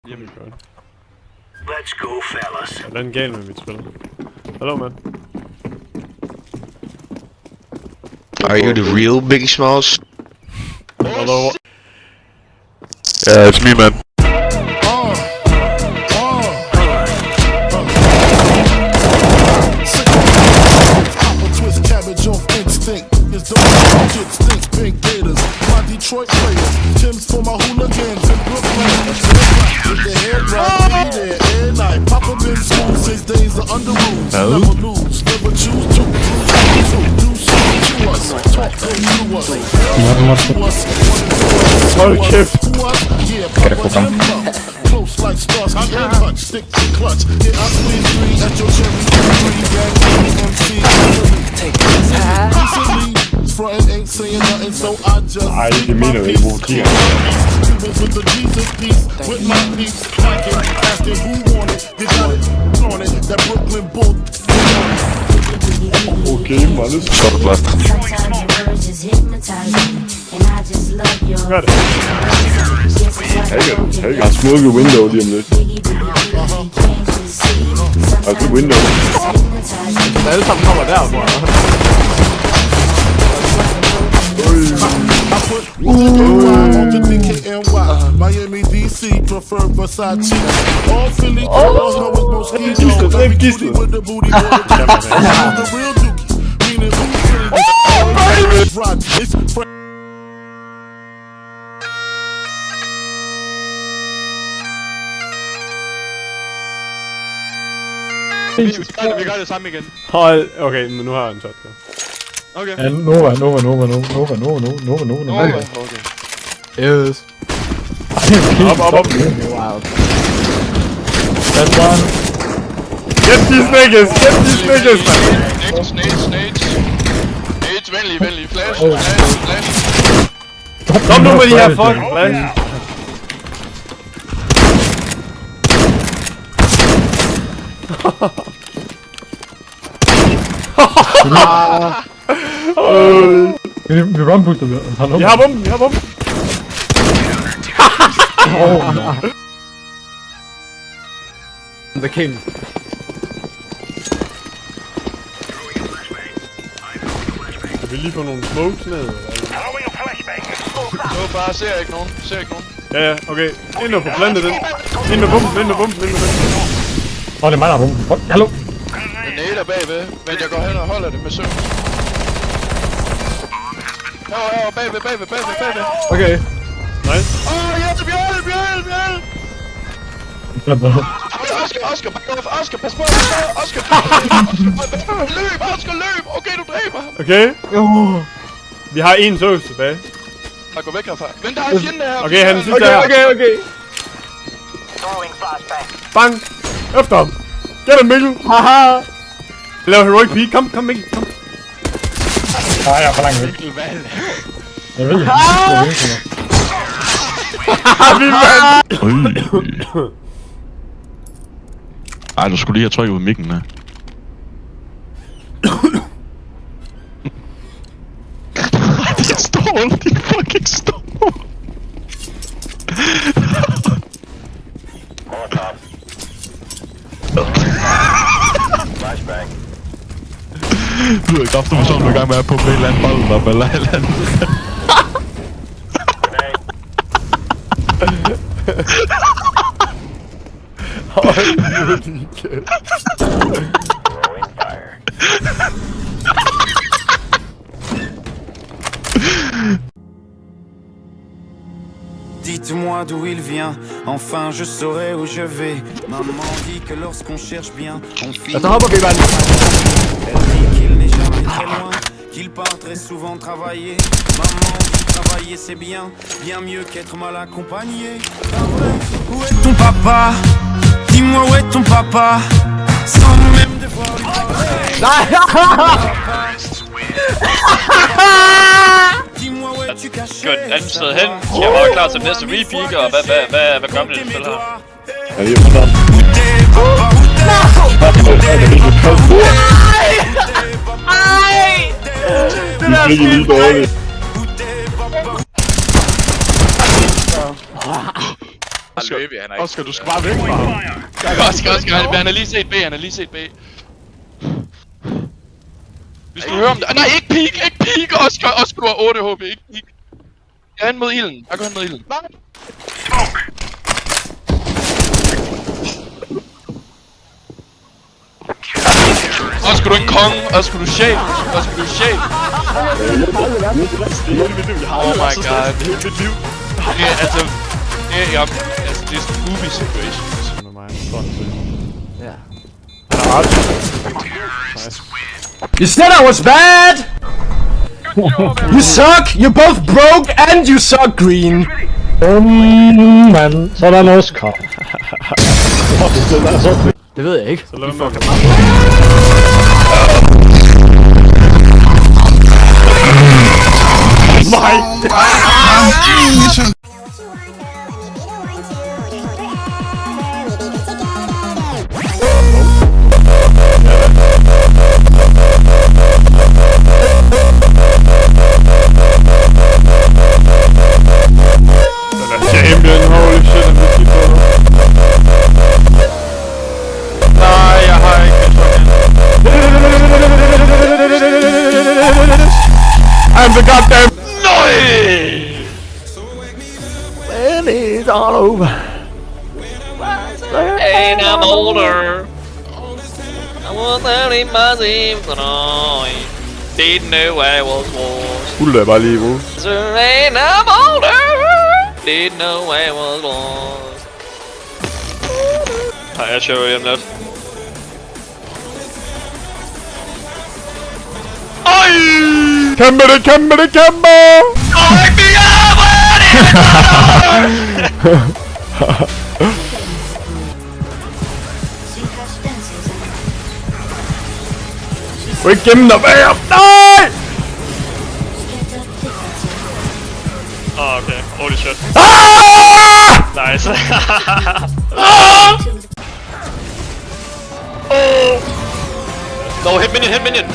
Jamen godt. Let's go, fellas. Hvad er den galt med mit spil? Hallo, man. Are you the real Biggie Smalls? Hello. Yeah, it's me, man. Detroit players, Tim's for my hooligans in Brooklyn. With the head right, be there every night. Papa been school 6 days of under rules. Never lose, never choose to. Do something to us, talk to us. Yeah, Papa Timber. Close like stars, can't touch, stick to clutch. Yeah, I squeeze 3 at your cherry. 3 gang, MC. Recently, frontin' ain't saying nothing, so I just det mener jeg ikke, hvor kigger. With the Jesus piece, with my peeps, flanking, asking who want it, you got it, on it, that Brooklyn bull. Okay, man, det er Så er du glad. Gør det. Jeg har smukket window lige om lidt. Altså window. Alle sammen kommer der, bror. Miami, DC, prefer Versace. All Philly girls know it's most easy. With the booty, the real dookie. Meaning who's really rock. It's Vi gør det samme igen. Hold, okay, men nu har jeg en shotgun. Okay. Ja, Nova. Okay. Yes. Op. Wow. That's one. Get these niggas, man! Nades. Nades, venlig. Flash. Kom nu med de her fucking flash. Vi runbooster med. Jeg har bomben. The king. Kan vi lige få nogle smokes ned, eller? Så bare ser ikke nogen. Ja, okay. Ind og få plantet den. Ind med bomben. Det er mig, der har bomben. Hallo? Jeg nailer bagved, men jeg går hen og holder det med søvn. Bagved. Okay. Nice. Hjælp! Oscar, back off! Oscar, pas på! Oscar! Løb! Okay, du dræber ham! Okay. Vi har en sauce tilbage. Jeg går væk herfra. Vent, der er en fjende her! Okay, han sidder her. Okay. Bang! Efter ham! Get ham, Mikkel! Haha! Lav heroic peak. Kom, Mikkel. Kom. Nej, jeg er for langt væk. Jeg ved ikke. Vi vandt! Ej, du skulle lige have trykket på mikken her. Jeg står, din fucking står. Du har ikke haft mig sådan, du er i gang med at puppe en eller anden bold op, eller et eller andet. Hold nu din kæft. Dites-moi d'où il vient, enfin je saurai où je vais. Maman dit que lorsqu'on cherche bien, on finit. Så hopper vi, mand. Elle dit qu'il n'est jamais très loin, qu'il part très souvent travailler. Maman dit travailler c'est bien, bien mieux qu'être mal accompagné. Où est ton papa? Dis-moi où est ton papa? Sans même devoir lui parler. Dis-moi où es-tu caché? Gå et andet sted hen. Jeg var klar til næste repeak, og hvad gør man i det spil her? Ja, det er for dig. Ej! Det er lige dårligt. Oscar, du skal bare væk fra ham. Oscar, han har lige set B, Hvis du hører om det... Nej, ikke peek, Oscar, du har 8 HP, ikke peek. Jeg er hen mod ilden, jeg går hen mod ilden. Oscar, du er en konge, Oscar, du er chef, Oh my god. Det er altså... Det er movie situations. You said I was bad! You suck! You're both broke and you suck green! Men så er der en Oscar. Det ved jeg ikke. Så lad mig champion, holy shit, I'm just keep going. Nej, jeg har ikke I'm the goddamn... And it's all over. And I'm older. I was only massive tonight. Didn't know I was lost. Skulle da bare lige bruge. And I'm older. Didn't know I was lost. Nej, jeg kører hjem lidt. Oj! Kæmpe det! Du ikke gemme dig bag ham! Nej! Okay, holy shit. Nice. No, hit minion.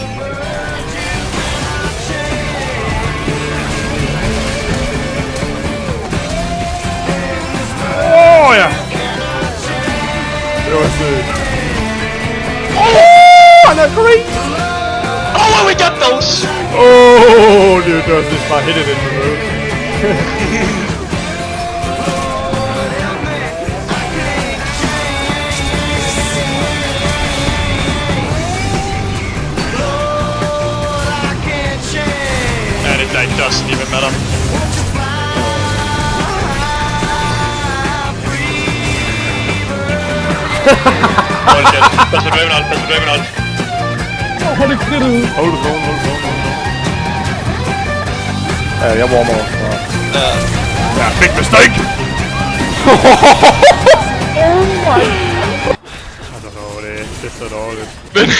Åh ja! Det var sygt. Han er green! Oh, we got those! Dude, that was just not hit it in the road. And it like doesn't even matter. Holy shit, pass the Draven out. Hold the phone. Ja, jeg warmer op. Ja, big mistake! Oh my... I don't know, det er så dårligt. Men...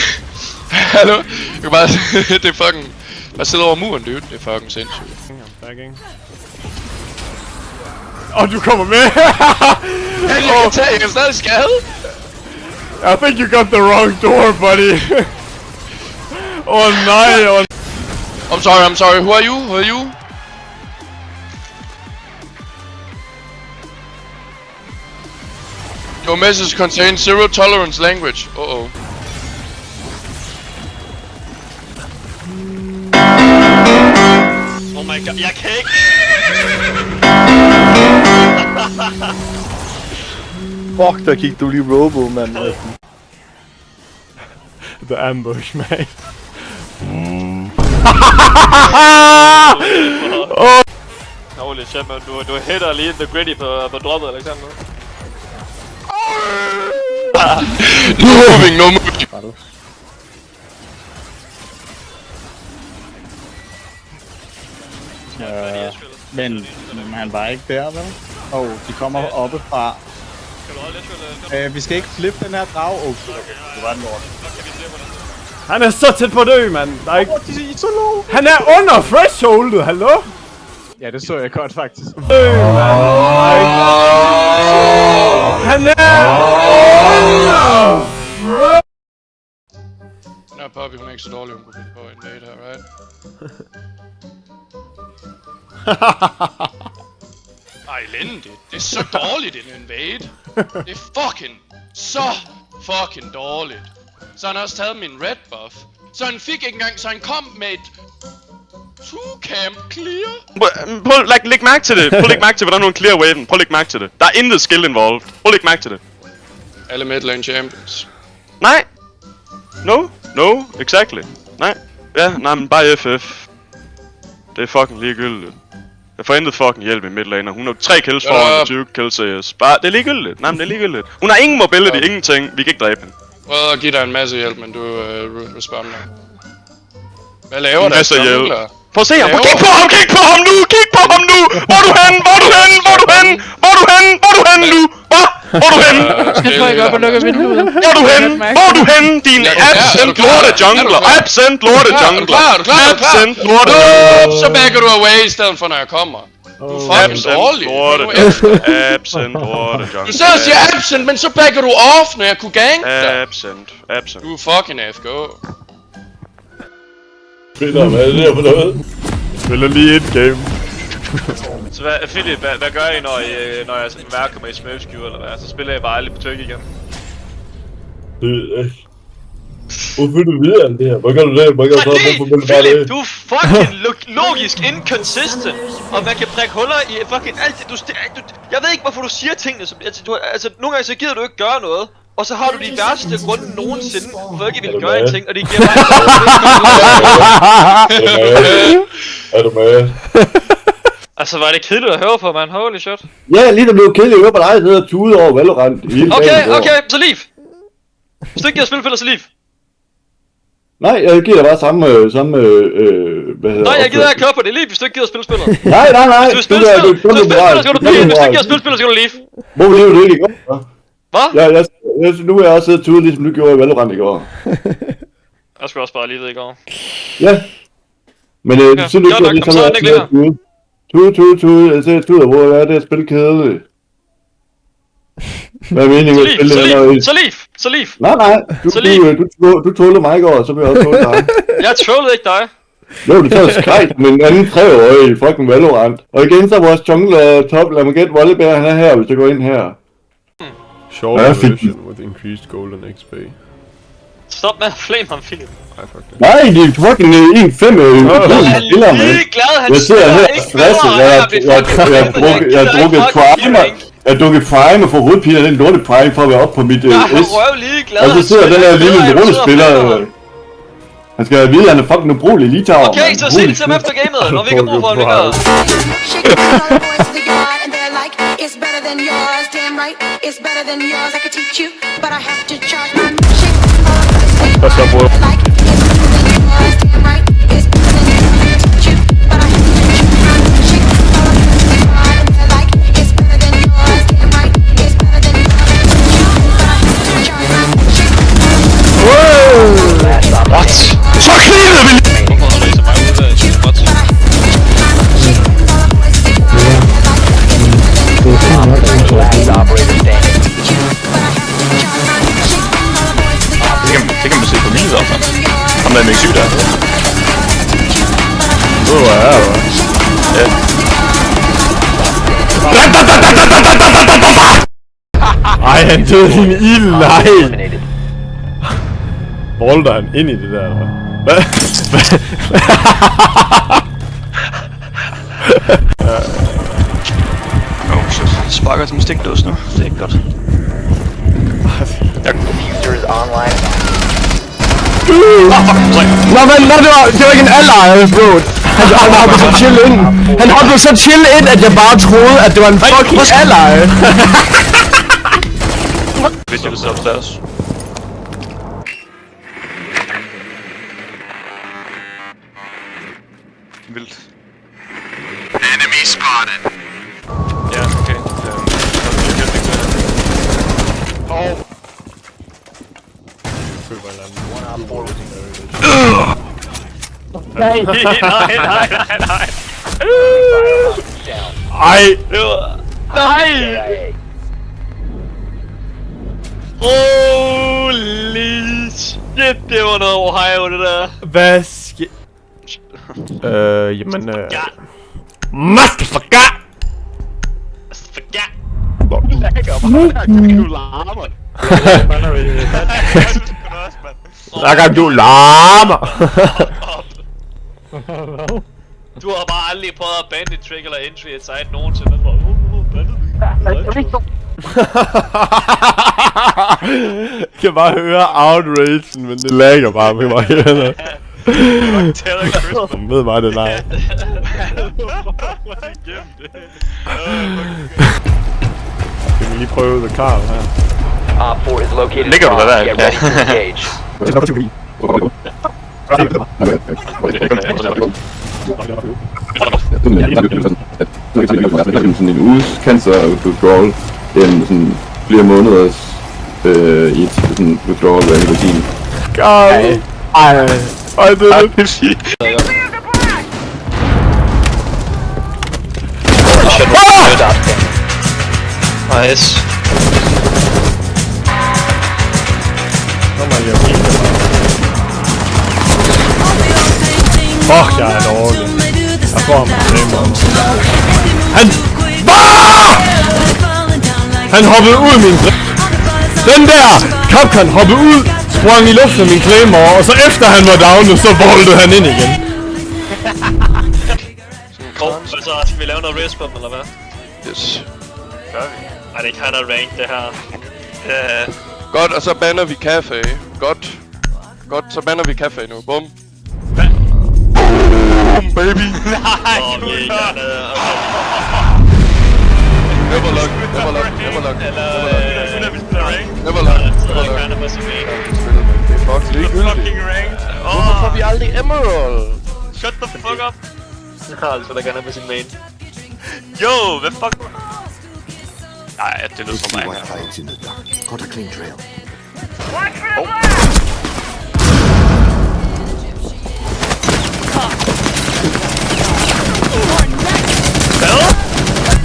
Hallo? Du kan bare... det er fucking... Bare sidde over muren, dude. Det er fucking sindssygt. I'm backing. Du kommer med! Jeg kan stadig skade! I think you got the wrong door, buddy. Nej, I'm sorry. Who are you? Your message contains zero tolerance language. Uh-oh. Oh my god, jeg kan ikke! Fuck, der gik du lige robo, mand. The ambush, man. Holy shit, man. Du hitter lige the gritty på droppet, Alexander. No moving. Men han var ikke der, vel? De kommer oppe fra. Vi skal ikke flippe den her drag. Det var en lort. Han er så tæt på at dø, mand. Der er ikke... Han er under thresholdet, hallo? Ja, det så jeg godt faktisk. Han er under... Nå, Poppy, hun er ikke så dårlig, hun kunne finde på en date her, right? Ej, elendigt. Det er så dårligt en invade. Det er så fucking dårligt. Så han har også taget min red buff. Så han fik ikke engang, så han kom med et 2-camp clear. Læg mærke til det. Prøv at lægge mærke til, hvordan hun clear waven. Prøv at lægge mærke til det. Der er intet skill involved. Prøv at lægge mærke til det. Alle midlane champions. Nej. No, exactly. Nej. Ja, nej, men bare FF. Det er fucking ligegyldigt. Jeg får intet fucking hjælp i midlaner. Hun har 3 kills foran og 20 kills CS. Bare, det er ligegyldigt. Nej, men det er ligegyldigt. Hun har ingen mobility, ingenting. Vi kan ikke dræbe hende. Prøv at give dig en masse hjælp, men du responder. Hvad laver der? Masser hjælp. Prøv at se ham. Kig på ham nu! Kig på ham nu! Hvor er du henne? Hvor er du henne? Hvor er du henne? Hvor er du henne? Hvor er du henne nu? Hvor er du henne? Jeg tror ikke op og lukker vinduet. Hvor er du henne? Hvor er du henne? Din absent lorte jungler. Absent lorte jungler. Er du klar? Absent lorte. Så backer du away i stedet for, når jeg kommer. Du er fucking dårlig. Absent lorte jungler. Du sidder og siger absent, men så backer du off, når jeg kunne gank dig. Absent. Du er fucking AFK. Spiller, hvad er det der for noget? Spiller lige et game. Så Philip, hvad gør I, når jeg mærker mig i smølfskyver eller hvad? Så spiller jeg bare aldrig på tøk igen. Hvorfor vil du vide alt det her? Hvad gør du det? Philip, du er fucking logisk inconsistent. Og man kan prikke huller i fucking alt det. Jeg ved ikke, hvorfor du siger tingene som... Altså, nogle gange så gider du ikke gøre noget. Og så har du de værste grunde nogensinde, hvorfor ikke vil gøre en ting, og det giver mig Er du med? Altså, var det kedeligt at høre på, man? Holy shit. Ja, lige der blev kedeligt at høre på dig, der tude over Valorant. Okay, så Leaf. Hvis du ikke giver spilfælder, så Leaf. Nej, jeg giver dig bare samme hvad hedder. Nej, jeg gider ikke køre på det, Leaf, hvis du ikke gider spilspiller. Nej. Hvis du spilspiller, så skal du Leaf. Hvis du ikke giver spilspiller, så skal du Leaf. Hvorfor lever du ikke i går? Hvad? Nu er jeg også siddet tude, ligesom du gjorde i Valorant i går. Jeg skulle også bare lige ved i går. Ja. Men Okay. synes du ikke, at det er sådan noget tude? Jeg ser tude, hvor er det at spille kedeligt? Hvad er meningen med at spille det her? Så Leaf. Nej. Du tålede mig i går, så vil jeg også tåle dig. Jeg trollede ikke dig. Jo, du tager skrejt med en anden 3-årig i fucking Valorant. Og igen så er vores jungler top. Lad mig gætte, Volleybear han er her, hvis jeg går ind her. Short version with increased golden XP. Stop med at flame ham, Philip. Nej, det er fucking 1-5 spiller, man. Jeg sidder her stresset. Jeg har drukket primer. Jeg har drukket primer for hovedpiner, den lorte prime for at være oppe på mit S. Og så sidder den her lille rollespiller. Han skal vide, at han er fucking ubrugelig lige tager. Okay, så sig det til ham efter gamet, når vi ikke har brug for ham længere. It's better than yours, damn right. It's better than yours. I could teach you, but I have to charge my shit. What's up, bro? Like it's better than yours, damn right. It's better than yours. I could teach you, but I have to charge my shit. Like it's better than yours, damn right. It's better than yours. I could teach you, but I have to charge my shit. Whoa! What? Så cleaner vi! Hvorfor holder I så meget ud af sin what? Det kan man se på min i hvert fald. Ham der er syg der. Ej, han døde hende i ilden, nej! Volder han ind i det der, eller hvad? Shit. Sparker som en stikdås nu. Det er ikke godt. Det var ikke en ally, bro. Han hoppede så chill ind. Han hoppede så chill ind, at jeg bare troede, at det var en fucking ally. Hvis jeg vil sidde opstairs. Vildt. Enemy spotted. Ja, okay. Nej. Ej! Nej! Holy shit, det var noget Ohio, det der. Hvad sker... Motherfucker! Du larmer. Hver gang du larmer. Du har bare aldrig prøvet at bande et trick eller entry et site nogensinde. Jeg kan bare høre outragen, men det lagger bare med mig. Jeg ved bare det nej. Skal vi lige prøve the car her? Ligger du der? Sådan en uges cancer withdrawal, sådan flere måneders i et sådan withdrawal af nikotin. Ej, det er det sige. Nice. Fuck, jeg er dårlig. Jeg får ham på den måde. Han hoppede ud min Den der! Kapkan hoppede ud, sprang i luften af min claymore, og så efter han var down, så boltede han ind igen. Så skal vi lave noget race på dem, eller hvad? Yes. Gør vi? Ej, det kan da rank, det her. Godt, og så banner vi kaffe. Godt. Godt, så banner vi kaffe nu. Bum. Boom, baby. Nej, vi er ikke dernede. Never luck, never luck, never luck. Never luck, never luck. Det er fucking rank. Hvorfor får vi aldrig Emerald? Shut the fuck up. Han spiller gerne med sin main. Yo, hvad fuck? Nej, det lyder som mig. Hvad?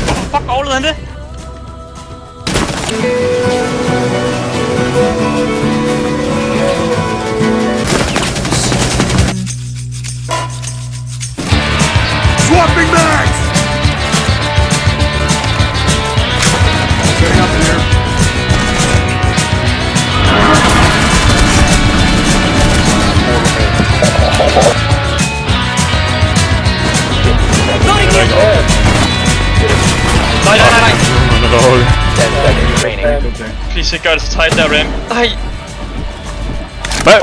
Hvorfor fuck overlevede han det? Swapping mags! Setting up in here. Nej. Please ikke gør det så tight der, Ram. Nej. Hvad?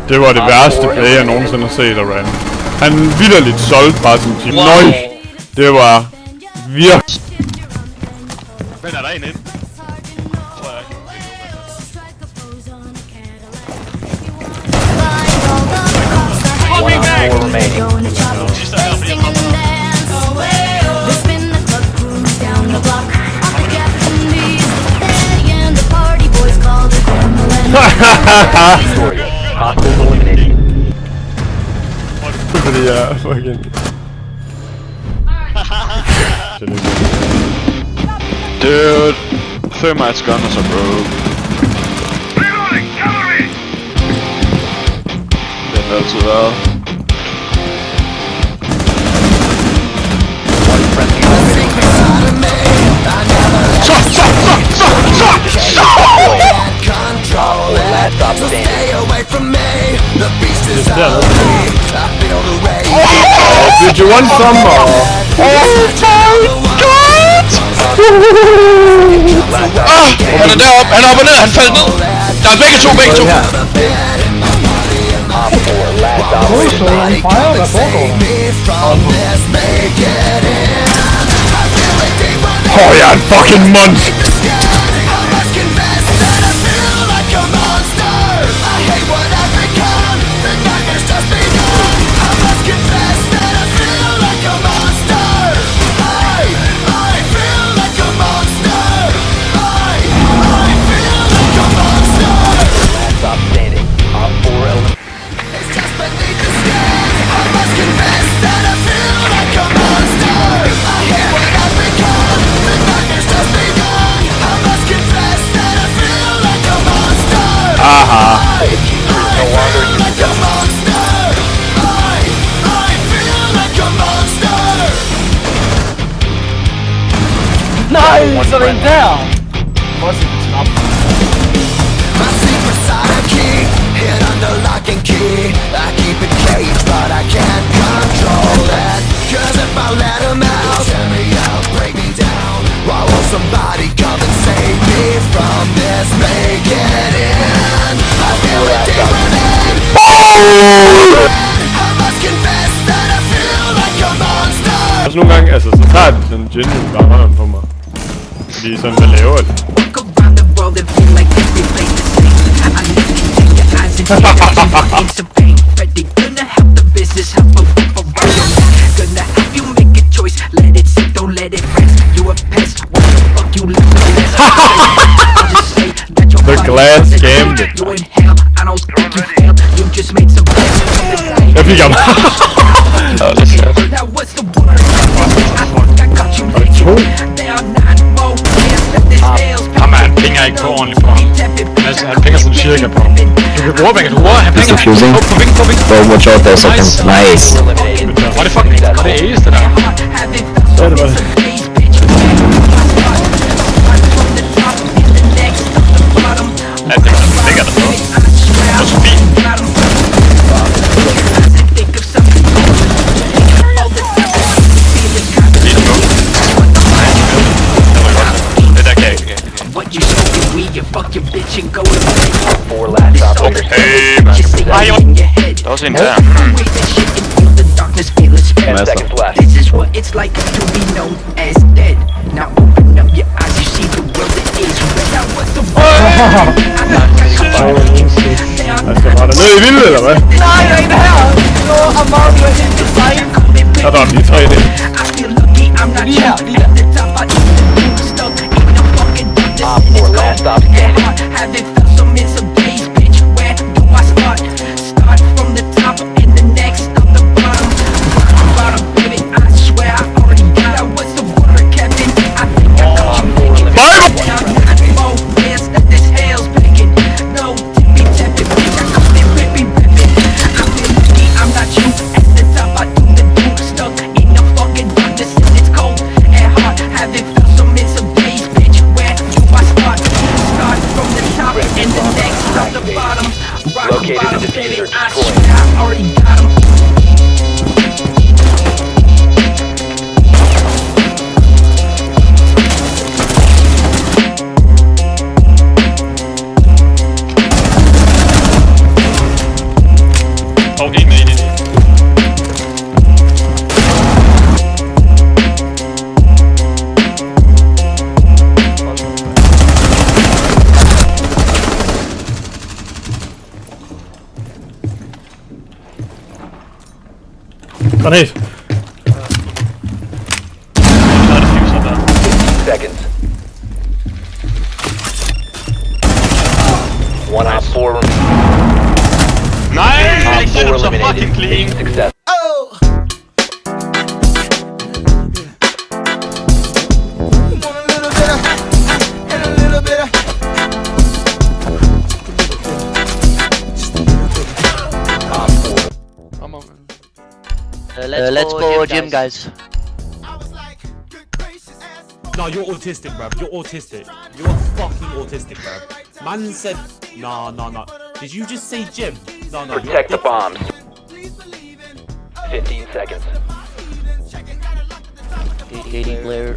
Det var det værste play, jeg nogensinde har set af Ram. Han vitterligt solgte bare sin team. Nøj! Det var virkelig... Men er der en ind? Tror jeg. Fordi jeg er fucking... Dude, Thermite's gun is a broke. Det har altid været. Did you want some more? Oh my god! Han er deroppe, han er oppe og ned, han faldt ned! Der er begge to! Åh, jeg er en fucking monster! så er der en der! Også en knap. My secret side key, hid under lock and key. I keep it caged, but I can't control it. Cause if I let him out, tear me out, break me down. Why won't somebody come and save me from this? Make it in. I feel it deeper than I must confess that I feel like a monster. Altså nogle gange, altså så tager den sådan genuine vareren på mig. Fordi sådan, hvad laver det? The glass scammed it. Jeg fik ham. Jamen, han pinger ikke på ordentligt for ham. Altså, han pinger sådan cirka på ham. Du kan bruge, han pinger. På vink. Oh, watch out there, seconds. Nice. Var det fucking, var det ace, det der? Ja, det var det. Ja, det ligger der på. Og så fint. Det der kan jeg ikke. Okay, man. Ej, jo. Der er også en der. This is what it's like to be known as dead. Now open up your eyes, you see the world that is red. Now what's the Jeg skal bare derned i vildt, eller hvad? Nej, der er en her! Nå, Amario er helt design. Der er de tre der. Lige her, lige der. last stop standing. Having felt some in some days, bitch. Where do I start? Start from the top and the next on the bottom. Bottom, baby, I swear I already got it. What's the word, Captain? I think I got you thinking. Now, not more ways that this hell's picking. No, tippy tapping, bitch. I call it rippy ripping. I'm been lucky, I'm not you. At the top, I do the do. Stuck in the fucking darkness and it's cold and hard. Having felt some in some days, bitch. Where do I start? Start from the top and the next on the bottom. Rock the bottom, baby. I swear I already got 'em. Granat. Seconds. 1 op 4. Nej, det er så fucking clean. Success. Let's go gym, guys. No, you're autistic, bruv. You're autistic. You're fucking autistic, bruv. Man said, no. Did you just say gym? No. Protect the bombs. 15 seconds. Dating Blair.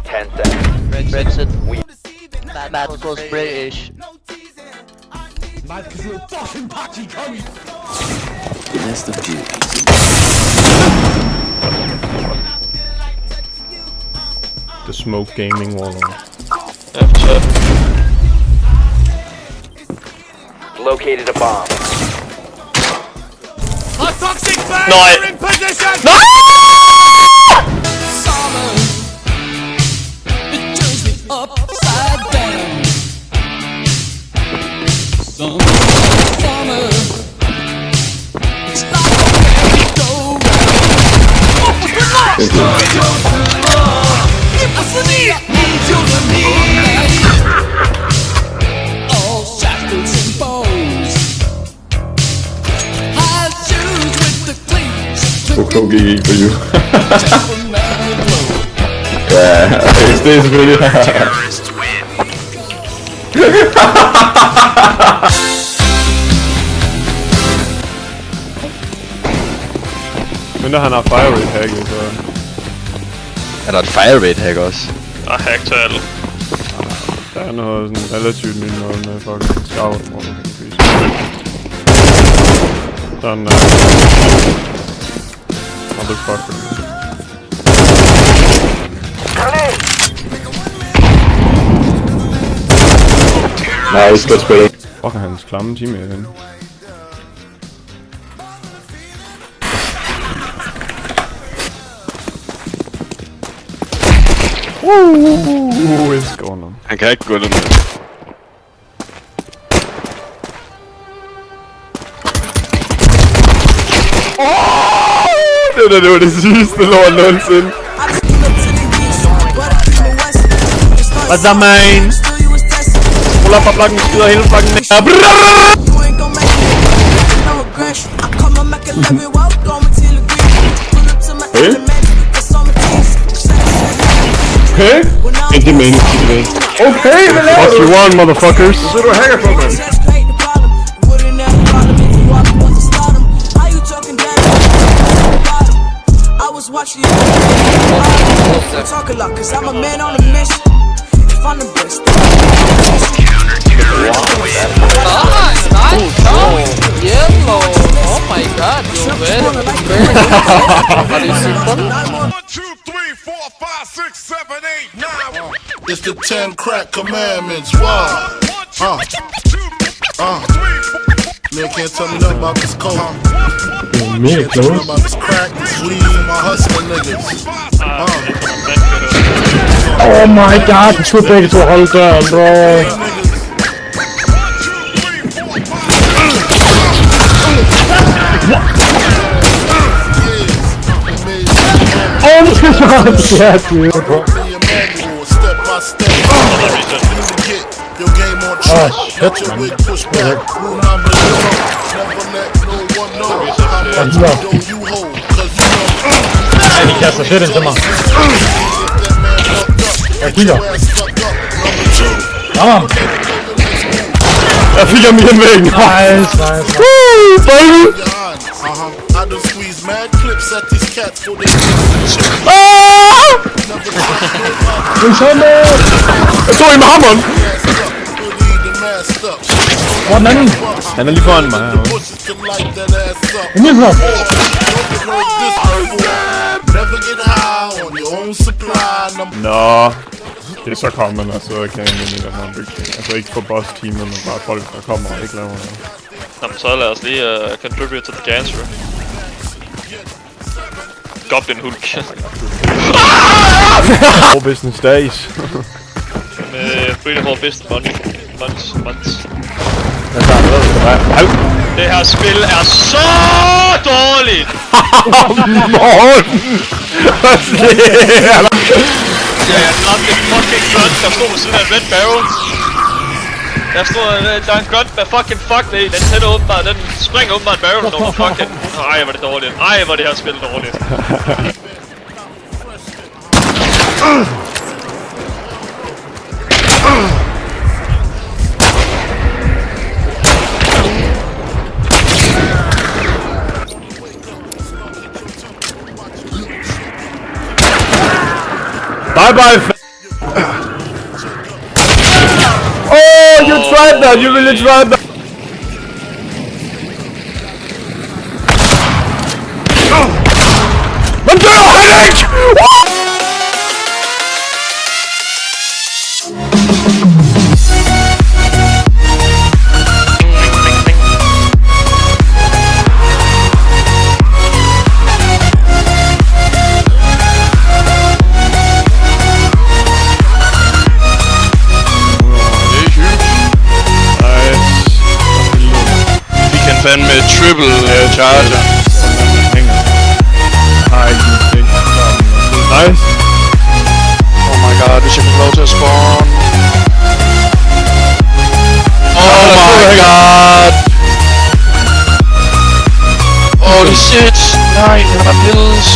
10 seconds. Brexit. We. Matt goes British. Mad because you're a fucking patchy cunt. List of duties. The smoke gaming wall. Located a bomb. A toxic bag No, are in position! No! Summer, it turns me upside down. Summer, it's like a merry-go-round. All shackles and bows. High shoes with the cleats. Okay, for you. Gentleman blow. Ja, Ja, det er selvfølgelig. Men han har fire rate hacket, så... Er der et fire rate hack også? Der er hack til alle. Der er noget sådan relativt nyt noget med fucking scout, hvor du kan vise. Sådan motherfucker. Nice, godt spillet. Fuck, hans klamme teammate henne. It's going on. Han kan ikke gå den der. Det var det sygeste lort nogensinde. What's up, man? Ruller op blokken, skyder hele blokken ned. Okay? Ikke det mening, okay, hvad laver What you want, motherfuckers? Så du hacker for mig. Talk a lot, cause I'm a man on a mission. If I'm the best, Yellow! Oh my god, you're very Are you simple? 1, 2, 3, 4, 5, 6, 7, 8, 9. It's the 10 crack commandments. Wow. Man can't tell me nothing about this coke. Mega Tell me about this crack, this weed, and my hustling niggas. Oh my god, jeg skulle begge to holde døren, bro. Oh, this is hard. Yeah, dude. Step by step. Your game on track. Let your wig push back. Rule number 0. Never let no one know how much dough you hold. Cause you know. Ej, de kaster fedt ind til mig. Jeg kigger. Kom on. Jeg fik ham i den væggen. Nice, nice. Woo, baby. I done squeeze mad clips at these cats for they Jeg tog en med hammeren. Hvor er den anden? Han er lige foran mig herovre. Kom lige så. Nå. Det er så kommet, og så kan jeg ind i den her bygning. Altså ikke for boss-teamet, men bare folk, der kommer og ikke laver noget. Jamen, så lad os lige contribute to the cancer. Goblin Hulk. All business days. Med Freedom of Business Months. Au. Det her spil er så dårligt! Morten! Hvad sker der? Ja, jeg ramte en fucking gun, der stod ved siden af en red barrel. Der er en gun med fucking fuck det i. Den tænder åbenbart, den springer åbenbart barrel over fucking. Ej, hvor det dårligt. Ej, hvor det her spil dårligt. Bye bye. Oh, you tried that. You really tried that. Men dør han ikke! Fandme triple charger. Nice. Oh my god, hvis jeg kan få lov til at spawn. Oh my god. Holy shit. Nej, han har pills.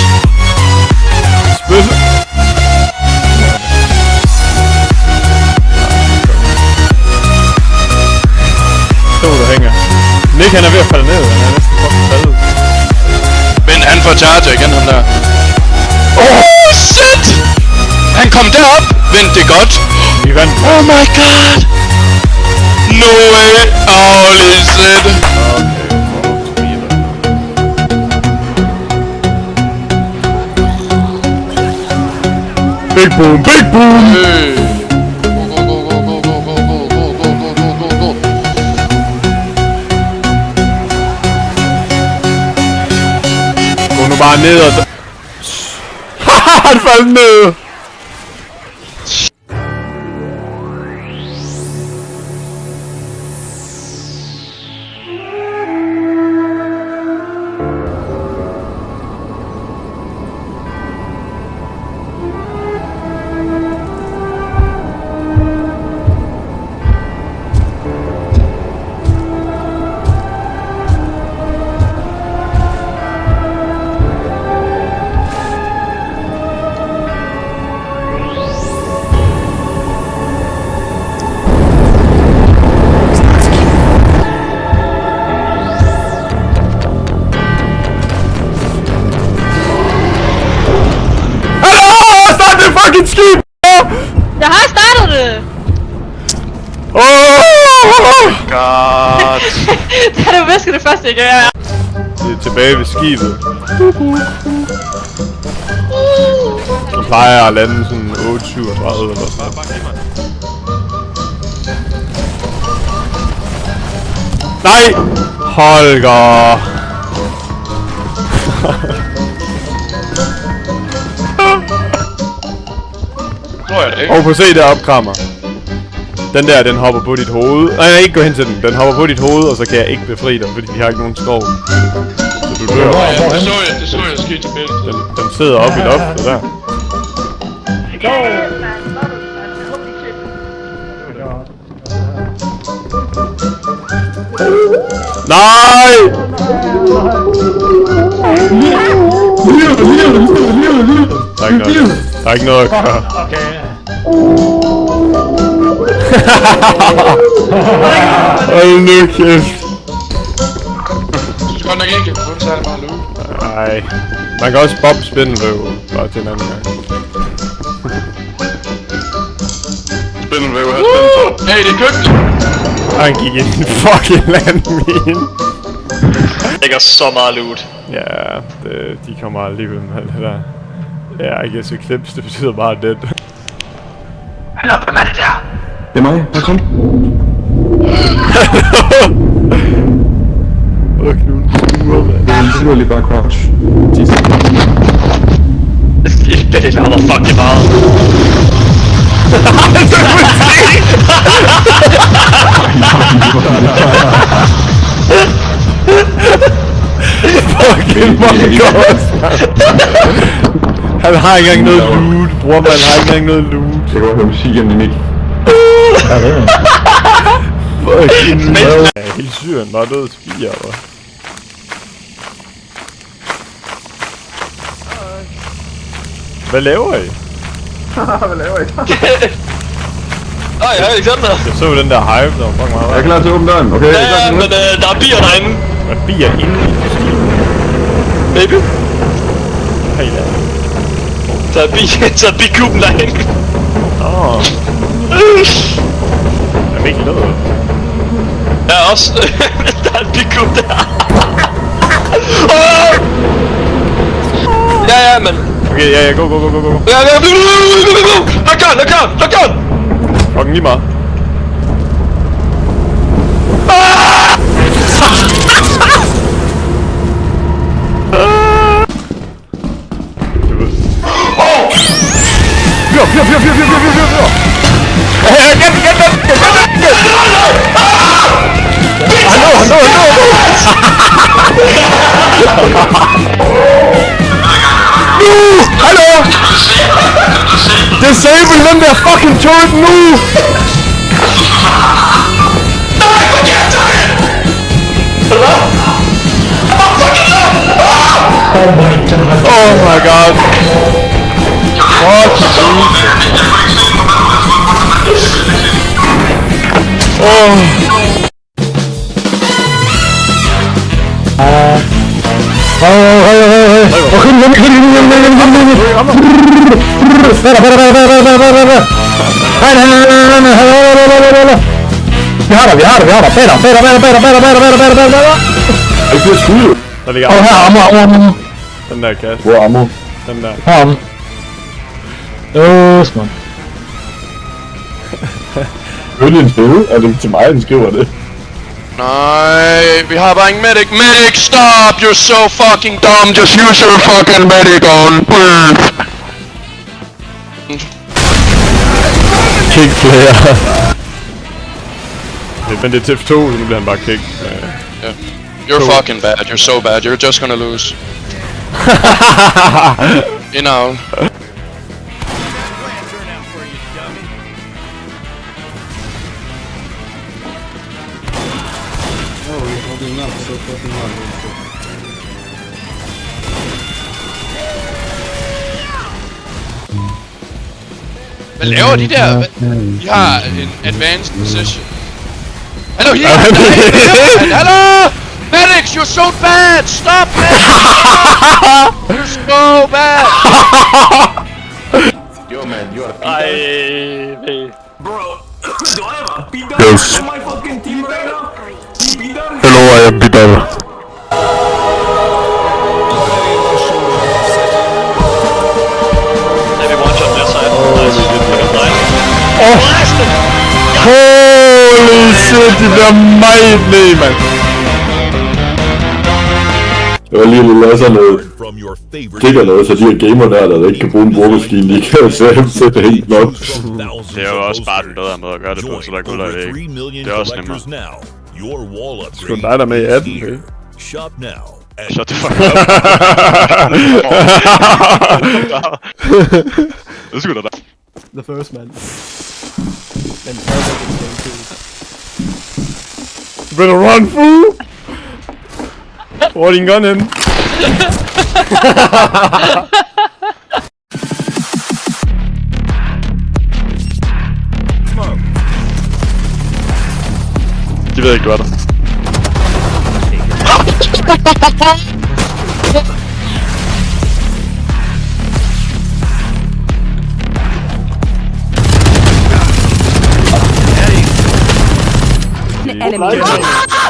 Spil. ikke, han er ved at falde ned. Han er næsten fucking faldet. Men han får charger igen, ham der. Oh, shit! Han kom derop. Vent, det er godt. Vi vandt. Oh my god! No way! Holy shit! Big boom, big boom! Hey. Gå nu bare ned og... Haha, han faldt ned! Skib! Jeg har startet det! God. Det er du visker det første, jeg gør. Det er tilbage ved skibet. Så plejer jeg at lande sådan 8-37 eller sådan. Nej! Holger! Og prøv at se deroppe, Krammer. Den der, den hopper på dit hoved. Nej, ikke gå hen til den. Den hopper på dit hoved, og så kan jeg ikke befri dig, fordi vi har ikke nogen skov. Så du dør. Det så jeg skidt i billedet. Den sidder oppe i loftet der. Nej! Der er ikke noget at gøre. Hold nu kæft. Du skal godt nok ikke få en særlig meget loot. Nej. Man kan også bob spindelvæv bare til en anden gang. Spindelvæv her, spindelvæv. Hey, det er købt! Han gik ind i en fucking landmine. Det gør så meget loot. Ja, de kommer alligevel med det der. Ja, I guess Eclipse, det betyder bare dead. Hold op, hvem er det der? Det er mig, hvad kom? Åh, Knuden, stuer, mand. Det er lige bare crouch. Det larmer fucking meget. Fucking my god. Han har ikke engang noget loot, bror, man har ikke engang noget loot. Jeg kan godt høre musikken i mit. Fucking mad. Ja, hele Syrien var død spiger, hva'? Hvad laver I? Hvad laver I? Hej, Alexander. Jeg så den der hive, der var fucking meget. Jeg er klar til at åbne døren, okay? Ja, men der er bier derinde. Der er bier inde i skibet. Baby. Hey, der. Så er bikuben derinde. Åh. Jeg er ikke lavet. Ja, også. Der er en bikub der. Ja, men... Okay, ja, go. Ja, luk on! Fucking lige meget. Fyr! Get! Hallo! Disable den der fucking turret nu! Oh my god! What? Oh! Vi har det. Bedre. Jeg bliver skud. Der ligger Her, ammo. den der kasse. Hvor er ammo? Den der. Her, ammo. Man. Hørte en stemme? Er det til mig, den skriver det? Nej, vi har bare ingen medic. Medic, stop! You're so fucking dumb. Just use your fucking medic on. Kick player. Men det er TF2, så nu bliver han bare kick. Yeah. You're fucking bad. You're so bad. You're just gonna lose. You know. Hvad laver de der? De har en advanced position. Hallo, her! Hallo! Medics, you're so bad! Stop, medics! You're so bad! Yo, man, you're a beat. Bro, do I have a beat Yes. on my fucking team right now? Hello, I am Peter. Holy shit, de bliver meget ned, mand. Jeg var lige læser noget. Klikker noget, så de her gamernørder, der ikke kan bruge en brugermaskine, de kan sætte helt nok. Det er jo også bare den bedre måde at gøre det på, så der går der ikke. Det er også nemmere. Sgu dig der med i 18, okay? Shop now. Shut the fuck up. Det skulle da. The first man. You better run, fool! Hvor er din gun henne? De ved ikke, du er der.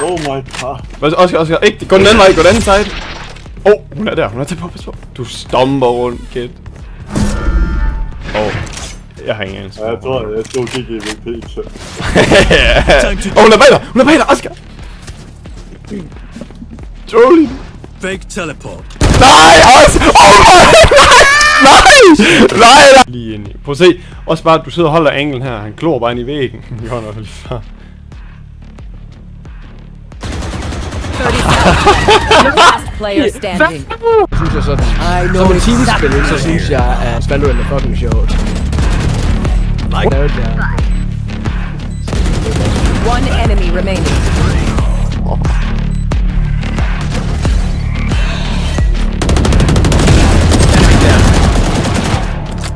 Oh my god. Oscar, ikke, gå den anden vej, gå den anden side. Hun er der, hun er tæt på, pas på. Du stomper rundt, kid. Jeg har ingen anelse. Ja, jeg tror ikke i VP, så. Hun er bag dig, Oscar! Jolie! Fake teleport. Nej, Oscar! Nej! Lige ind i. Prøv at se, også bare, du sidder og holder anglen her, han klor bare ind i væggen. Det går nok lige før. Player standing. Synes jeg sådan. Som en teamspil, så synes jeg, at Valorant er fucking sjovt. One enemy remaining.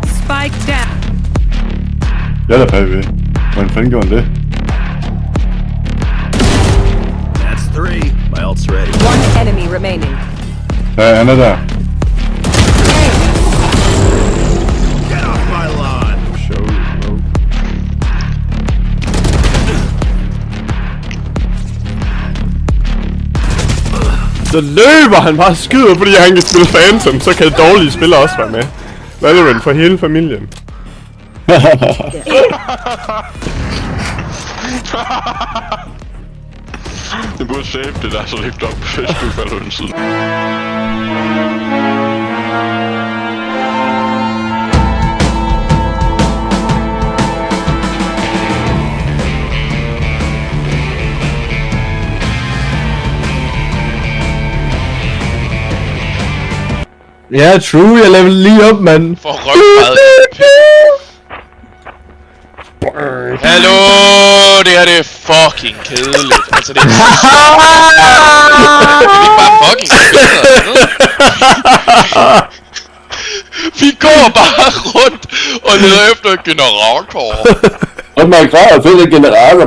Spike down. Jeg er da bagved. Hvordan fanden gjorde han det? That's 3. My ult's ready. One enemy remaining. Ja, han er der. Get off my lawn. Show you, bro. Så løber han bare skyder, fordi han kan spille Phantom, så kan dårlige spillere også være med. Valorant for hele familien. Det burde save det der, så det ikke op på Facebook eller den side. Ja, true, jeg level lige op, mand. For røvbad. Hallo, det her det er fucking kedeligt. Altså det er ikke bare fucking kedeligt. Vi går bare rundt og leder efter en generator. Og man græder til en generator,